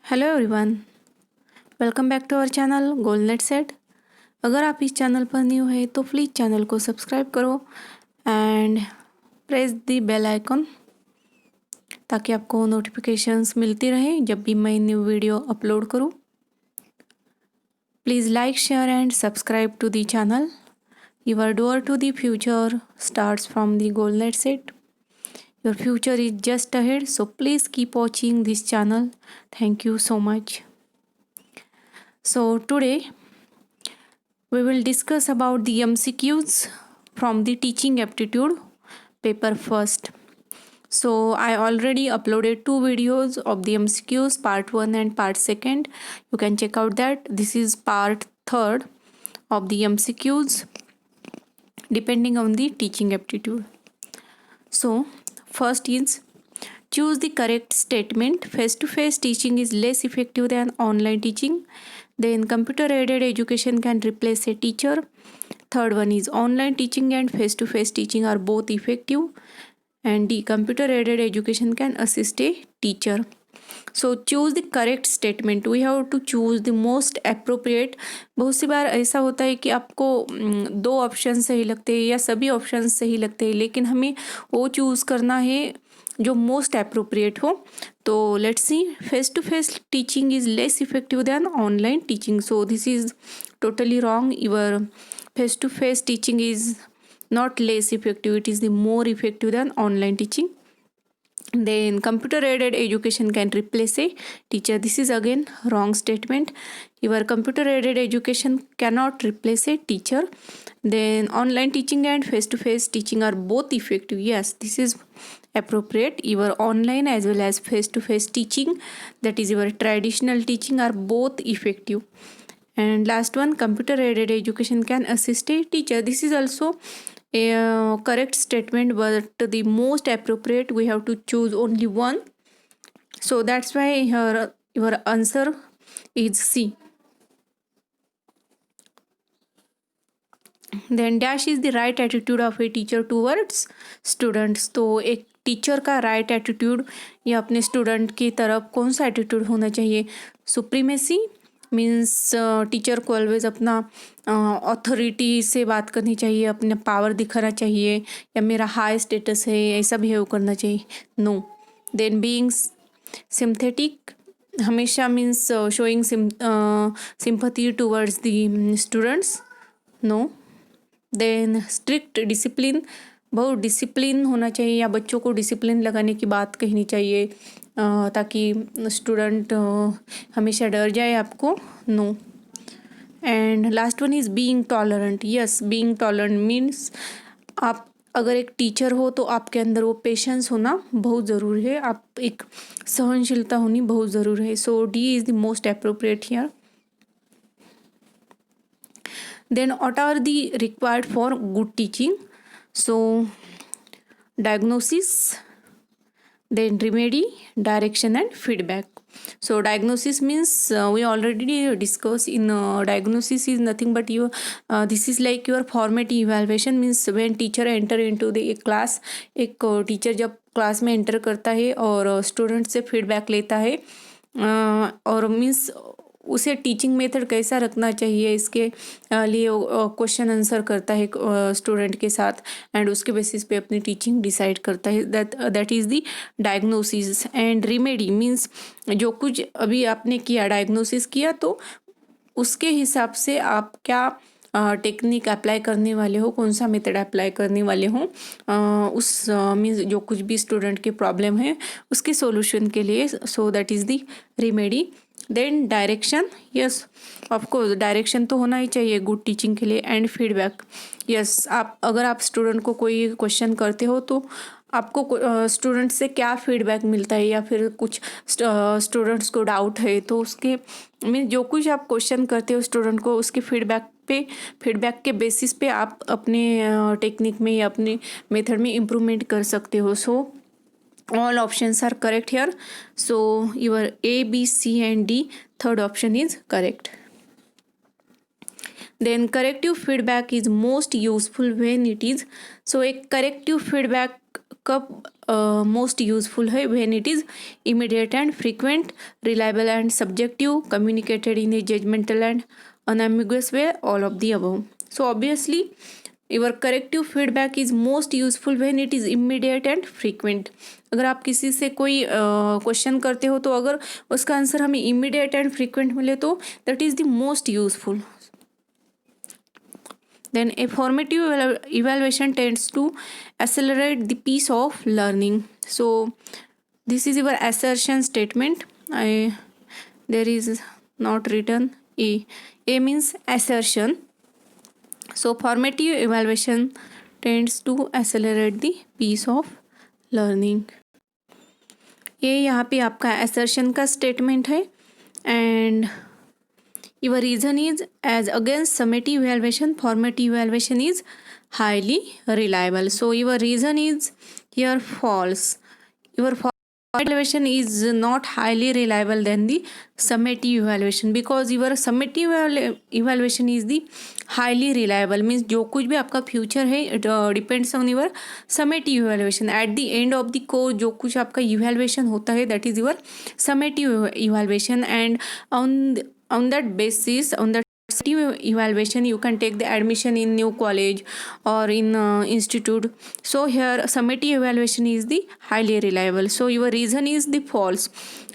Hello everyone, welcome back to our channel Goalnet Set. अगर आप इस चैनल पर न्यू है तो प्लीज़ चैनल को सब्सक्राइब करो and press the bell icon ताकि आपको नोटिफिकेशंस मिलती रहे जब भी मैं न्यू वीडियो अपलोड करूं। Please like, share and subscribe to the channel. Your door to the future starts from the Goalnet Set. Your future is just ahead, so please keep watching this channel. Thank you so much. So today we will discuss about the MCQs from the teaching aptitude paper first. So I already uploaded two videos of the MCQs, part 1 and part 2. You can check out that. This is part 3rd of the MCQs depending on the teaching aptitude. So first is choose the correct statement. Face-to-face teaching is less effective than online teaching. Then computer-aided education can replace a teacher. Third one is online teaching and face-to-face teaching are both effective. And the computer-aided education can assist a teacher. So choose the correct statement. We have to choose the most appropriate. बहुत सी बार ऐसा होता है कि आपको दो option सही लगते हैं या सभी ऑप्शन सही लगते हैं, लेकिन हमें वो चूज़ करना है जो मोस्ट अप्रोप्रिएट हो. तो let's see. Face to face teaching is less effective than online teaching. So this is totally wrong. Your face to face teaching is not less effective, it is the more effective than online teaching. Then computer aided education can replace a teacher. This is again wrong statement. Your computer aided education cannot replace a teacher. Then online teaching and face to face teaching are both effective. Yes, this is appropriate. Your online as well as face to face teaching, that is your traditional teaching, are both effective. And last one, computer aided education can assist a teacher. This is also a correct statement, but the most appropriate, we have to choose only one. So that's why your answer is C. Then dash is the right attitude of a teacher towards students. तो एक teacher का right attitude या अपने student की तरफ कौन सा attitude होना चाहिए? सुप्रीमेसी मीन्स टीचर को ऑलवेज अपना अथॉरिटी से बात करनी चाहिए, अपना पावर दिखाना चाहिए, या मेरा हाई स्टेटस है ऐसा बिहेव करना चाहिए? नो. देन बीइंग सिंथेटिक हमेशा means showing sympathy towards the students? No. Then strict discipline, बहुत डिसिप्लिन होना चाहिए या बच्चों को डिसिप्लिन लगाने की बात कहनी चाहिए ताकि स्टूडेंट हमेशा डर जाए आपको? No. And last one is being tolerant. Yes, being tolerant means आप अगर एक टीचर हो तो आपके अंदर वो पेशेंस होना बहुत ज़रूरी है, आप एक सहनशीलता होनी बहुत ज़रूरी है. So D is the most appropriate here. Then what are the required for good teaching? So diagnosis, then remedy, direction and feedback. So diagnosis means we already discussed in diagnosis is nothing but this is like your formative evaluation. Means when teacher enter into the class, एक teacher जब class में enter करता है और student से feedback लेता है और मीन्स उसे टीचिंग मेथड कैसा रखना चाहिए इसके लिए क्वेश्चन आंसर करता है स्टूडेंट के साथ, एंड उसके बेसिस पे अपनी टीचिंग डिसाइड करता है. That is the diagnosis. And remedy means जो कुछ अभी आपने किया, डायग्नोसिस किया, तो उसके हिसाब से आप क्या टेक्निक अप्लाई करने वाले हो, कौन सा मेथड अप्लाई करने वाले हो उस मीन्स जो कुछ भी स्टूडेंट के प्रॉब्लम है उसके सॉल्यूशन के लिए. So that is the remedy. Then direction, yes of course direction तो होना ही चाहिए गुड टीचिंग के लिए. एंड फीडबैक, यस अगर आप स्टूडेंट को कोई क्वेश्चन करते हो तो आपको स्टूडेंट से क्या फीडबैक मिलता है, या फिर कुछ स्टूडेंट्स को डाउट है तो उसके मीन जो कुछ आप क्वेश्चन करते हो स्टूडेंट को, उसके फीडबैक के बेसिस पे आप अपने टेक्निक में या अपने मेथड में इम्प्रूवमेंट कर सकते हो. सो all options are correct here. So your A, B, C and D, third option is correct. Then corrective feedback is most useful when it is. So एक corrective feedback कब most useful है, when it is immediate and frequent, reliable and subjective, communicated in a judgmental and unambiguous way, all of the above. So obviously your corrective feedback is most useful when it is immediate and frequent. अगर आप किसी से कोई question करते हो तो अगर उसका आंसर हमें इमीडिएट एंड फ्रीक्वेंट मिले तो that is the most useful. Then a formative evaluation tends to accelerate the pace of learning. So this is your assertion statement. There is not written A. A means assertion. So formative evaluation tends to accelerate the pace of learning. ये यहाँ पे आपका assertion का statement है and your reason is as against summative evaluation, formative evaluation is highly reliable. So your reason is here false. Your formative evaluation is not highly reliable than the summative evaluation because your summative evaluation is the highly reliable. Means जो कुछ भी आपका future है it depends on your summative evaluation. At the end of the course जो कुछ आपका evaluation होता है that is your summative evaluation and on that basis, on that evaluation you can take the admission in new college or in institute. So here summative evaluation is the highly reliable. So your reason is the false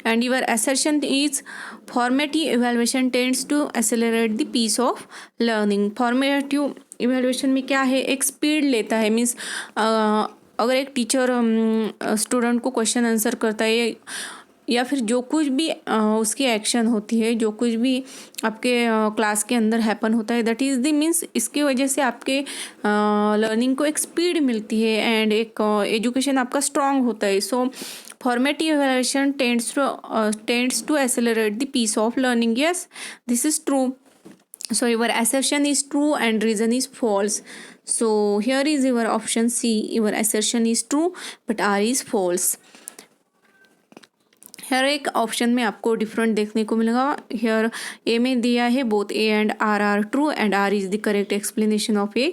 and your assertion is formative evaluation tends to accelerate the pace of learning. Formative evaluation में क्या है, एक speed लेता है. Means अगर एक teacher student को question answer करता है या फिर जो कुछ भी उसकी एक्शन होती है, जो कुछ भी आपके क्लास के अंदर हैपन होता है दैट इज़ द मीन्स इसकी वजह से आपके लर्निंग को एक स्पीड मिलती है एंड एक एजुकेशन आपका स्ट्रांग होता है. सो formative evaluation tends to accelerate the pace of learning. Yes, this is true. So your assertion is true and reason is false. So here is your option C. Your assertion is true but R is false. हर एक option में आपको different देखने को मिलेगा. Here ए में दिया है both A and R are true and R is the correct explanation of A.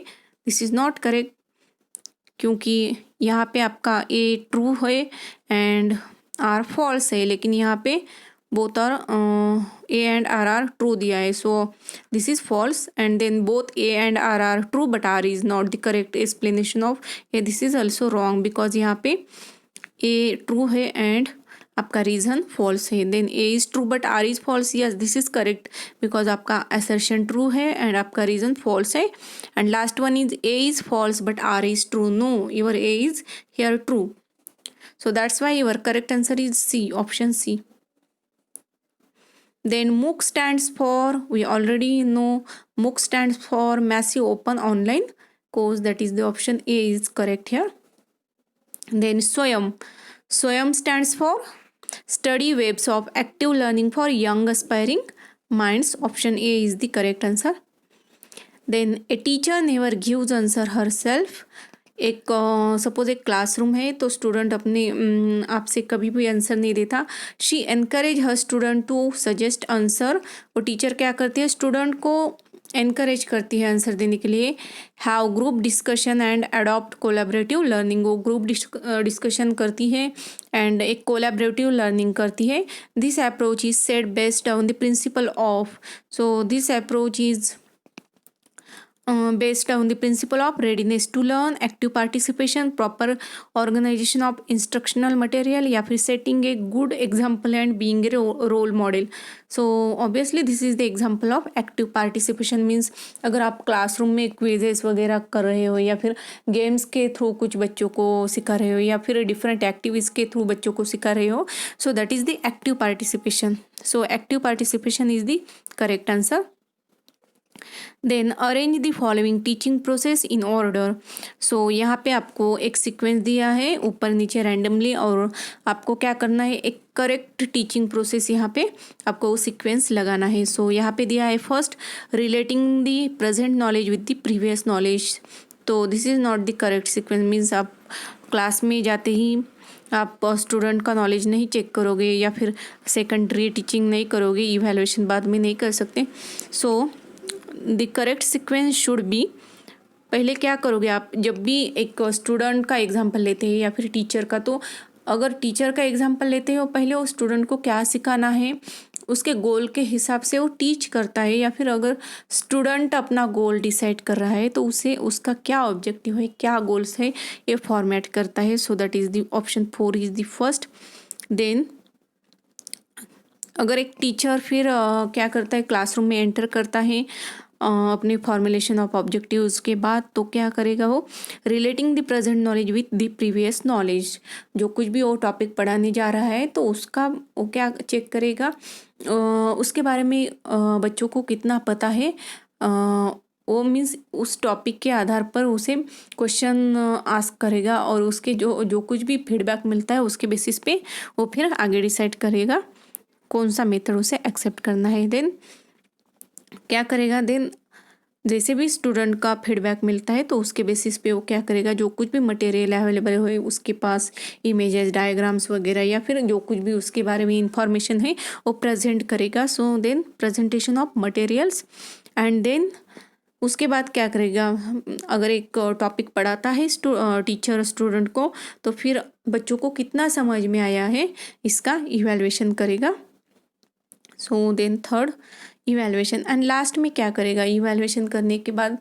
This is not correct क्योंकि यहाँ पे आपका ए ट्रू है एंड आर फॉल्स है, लेकिन यहाँ पे both are A and R true दिया है. So this is false and then both A and R true but R is not the correct explanation of A. This is also wrong because यहाँ पे A true है and आपका reason false है. Then A is true but R is false. Yes, this is correct because आपका assertion true है and आपका reason false है. And last one is A is false but R is true. No, your A is here true. So that's why your correct answer is C, option C. Then MOOC stands for, we already know MOOC stands for Massive Open Online Course, that is the option A is correct here. Then SWAYAM stands for Study Webs of Active Learning for Young Aspiring Minds, option A is the correct answer. Then a teacher never gives answer herself. एक suppose एक classroom है तो student अपने आपसे कभी भी answer नहीं देता. She encourage her student to suggest answer. वो टीचर क्या करती है, स्टूडेंट को एनकरेज करती है आंसर देने के लिए. Have group discussion and adopt collaborative learning. वो ग्रुप डिस्कशन करती है एंड एक कोलैबोरेटिव लर्निंग करती है. This approach is set based on the principle of. So this approach is based on the principle of readiness to learn, active participation, proper organization of instructional material या फिर setting a good example and being a role model. So obviously this is the example of active participation. means अगर आप classroom में quizzes वगैरह कर रहे हो या फिर गेम्स के थ्रू कुछ बच्चों को सिखा रहे हो या फिर डिफरेंट एक्टिविटीज़ के थ्रू बच्चों को सिखा रहे हो, so that is the active participation. So active participation is the correct answer. Then arrange the following teaching process in order. So यहाँ पे आपको एक सीक्वेंस दिया है ऊपर नीचे रैंडमली और आपको क्या करना है, एक करेक्ट टीचिंग प्रोसेस यहाँ पे आपको वो सीक्वेंस लगाना है. सो यहाँ पे दिया है first relating the present knowledge with the previous knowledge. तो this is not the correct sequence. Means आप क्लास में जाते ही आप स्टूडेंट का नॉलेज नहीं चेक करोगे या फिर सेकेंडरी टीचिंग नहीं करोगे, इवैल्यूएशन बाद में नहीं कर सकते. सो the correct sequence should be पहले क्या करोगे आप, जब भी एक स्टूडेंट का एग्जाम्पल लेते हैं या फिर टीचर का, तो अगर टीचर का एग्जाम्पल लेते हो पहले वो स्टूडेंट को क्या सिखाना है उसके गोल के हिसाब से वो टीच करता है, या फिर अगर स्टूडेंट अपना गोल डिसाइड कर रहा है तो उसे उसका क्या ऑब्जेक्टिव है, क्या गोल्स है, ये फॉर्मेट करता है. So that is the option 4 is the first. Then अगर एक टीचर फिर क्या करता है, क्लासरूम में एंटर करता है अपने फॉर्मुलेशन ऑफ ऑब्जेक्टिव्स के बाद, तो क्या करेगा वो, relating the present knowledge with the previous knowledge. जो कुछ भी वो टॉपिक पढ़ाने जा रहा है तो उसका वो क्या चेक करेगा, उसके बारे में बच्चों को कितना पता है. वो मीन्स उस टॉपिक के आधार पर उसे क्वेश्चन आस्क करेगा और उसके जो जो कुछ भी फीडबैक मिलता है उसके बेसिस पे वो फिर आगे डिसाइड करेगा कौन सा मेथड उसे एक्सेप्ट करना है. देन क्या करेगा, देन जैसे भी स्टूडेंट का फीडबैक मिलता है तो उसके बेसिस पे वो क्या करेगा, जो कुछ भी मटेरियल अवेलेबल है उसके पास, इमेजेस, डायग्राम्स वगैरह या फिर जो कुछ भी उसके बारे में इंफॉर्मेशन है वो प्रेजेंट करेगा. So then presentation of materials. And then उसके बाद क्या करेगा, अगर एक टॉपिक पढ़ाता है टीचर स्टूडेंट को, तो फिर बच्चों को कितना समझ में आया है इसका इवैल्यूएशन करेगा. So then third evaluation. And लास्ट में क्या करेगा, इवैल्यूएशन करने के बाद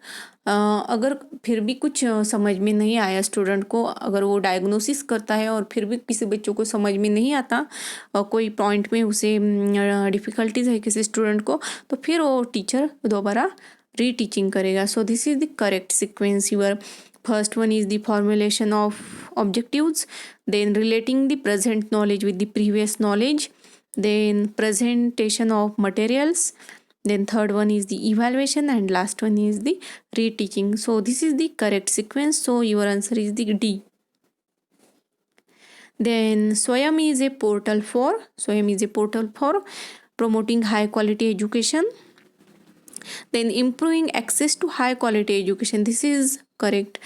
अगर फिर भी कुछ समझ में नहीं आया स्टूडेंट को, अगर वो डायग्नोसिस करता है और फिर भी किसी बच्चों को समझ में नहीं आता, कोई पॉइंट में उसे डिफ़िकल्टीज है किसी स्टूडेंट को, तो फिर वो टीचर दोबारा रीटीचिंग करेगा. So this is the correct sequence. Your first one is the formulation of objectives, then relating the present knowledge with the previous knowledge, then presentation of materials, then third one is the evaluation, and last one is the reteaching. So this is the correct sequence. So your answer is the D. Then Swayam is a portal for promoting high quality education, then improving access to high quality education. This is correct.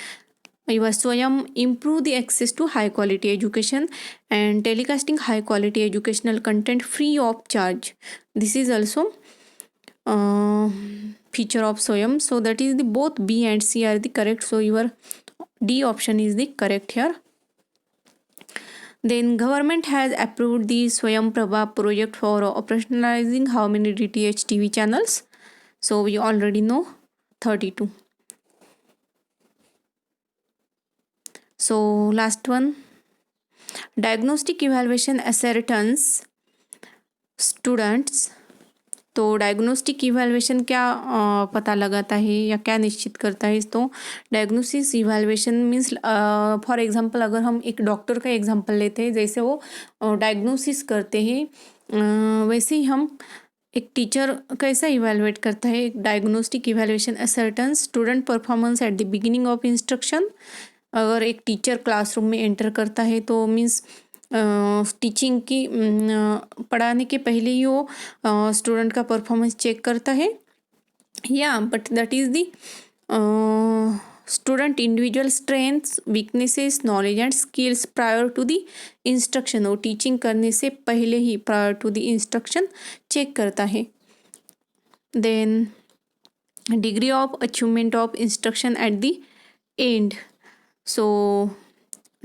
Your Swayam improve the access to high quality education and telecasting high quality educational content free of charge. This is also feature of Swayam. So that is the both B and C are the correct. So your D option is the correct here. Then government has approved the Swayam Prabha project for operationalizing how many DTH TV channels? So we already know 32. So last one, diagnostic evaluation ascertains students. तो diagnostic evaluation क्या पता लगाता है या क्या निश्चित करता है, तो diagnosis evaluation means for example अगर हम एक डॉक्टर का एग्जांपल लेते हैं, जैसे वो डायग्नोसिस करते हैं वैसे ही हम एक टीचर कैसा इवैल्यूएट करता है. Diagnostic evaluation ascertains student performance at the beginning of instruction. अगर एक टीचर क्लासरूम में एंटर करता है तो मीन्स टीचिंग की पढ़ाने के पहले ही वो स्टूडेंट का परफॉर्मेंस चेक करता है, या but that is the student individual strengths, weaknesses, knowledge and skills prior to the instruction. वो टीचिंग करने से पहले ही prior to the instruction check करता है. Then degree of achievement of instruction at the end. So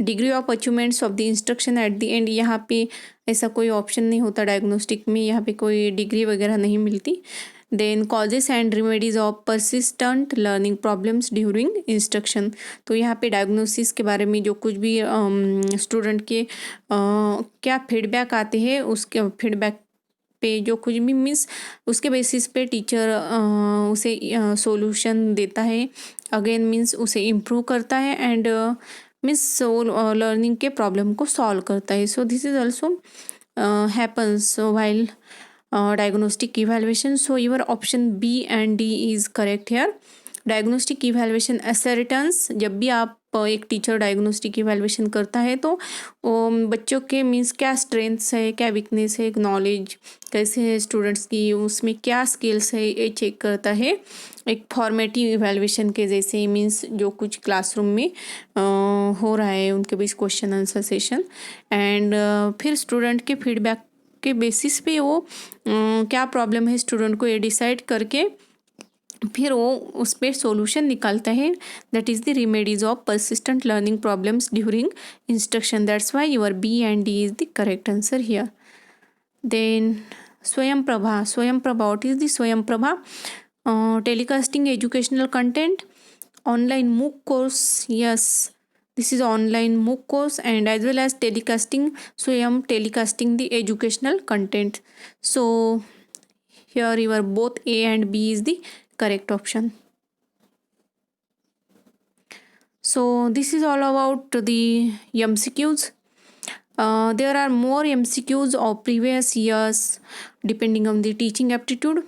degree of achievements of the instruction at the end, यहाँ पे ऐसा कोई ऑप्शन नहीं होता डायग्नोस्टिक में, यहाँ पे कोई डिग्री वगैरह नहीं मिलती. Then causes and remedies of persistent learning problems during instruction. तो यहाँ पे डायग्नोसिस के बारे में जो कुछ भी स्टूडेंट के क्या फीडबैक आते हैं उसके फीडबैक पे जो कुछ भी मीन्स उसके बेसिस पे टीचर उसे सॉल्यूशन देता है, अगेन मीन्स उसे इम्प्रूव करता है एंड मीन्स लर्निंग के प्रॉब्लम को सॉल्व करता है. So this is also happens while diagnostic evaluation. So your option B and D is correct here. Diagnostic evaluation ascertains, जब भी आप एक टीचर डायग्नोस्टिक इवैल्यूएशन करता है तो बच्चों के मीन्स क्या स्ट्रेंथ्स है, क्या वीकनेस है, नॉलेज कैसे है स्टूडेंट्स की, उसमें क्या स्किल्स है, ये चेक करता है. एक फॉर्मेटिव इवैल्यूएशन के जैसे मीन्स जो कुछ क्लासरूम में हो रहा है उनके बीच क्वेश्चन आंसर सेशन, एंड फिर स्टूडेंट के फीडबैक के बेसिस पे वो क्या प्रॉब्लम है स्टूडेंट को ये डिसाइड करके फिर वो उस पर सॉल्यूशन निकालता है, that is the remedies of persistent learning problems during instruction. That's why your B and D is the correct answer here. Then Swayamprabha. Swayamprabha, what is the Swayamprabha? Telecasting educational content, online MOOC course. Yes, this is online MOOC course, and as well as telecasting. Swayam telecasting the educational content. So here your both A and B is the correct option. So this is all about the MCQs. There are more MCQs of previous years depending on the teaching aptitude.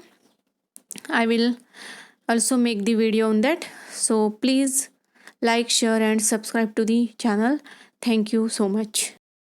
I will also make the video on that. So please like, share and subscribe to the channel. Thank you so much.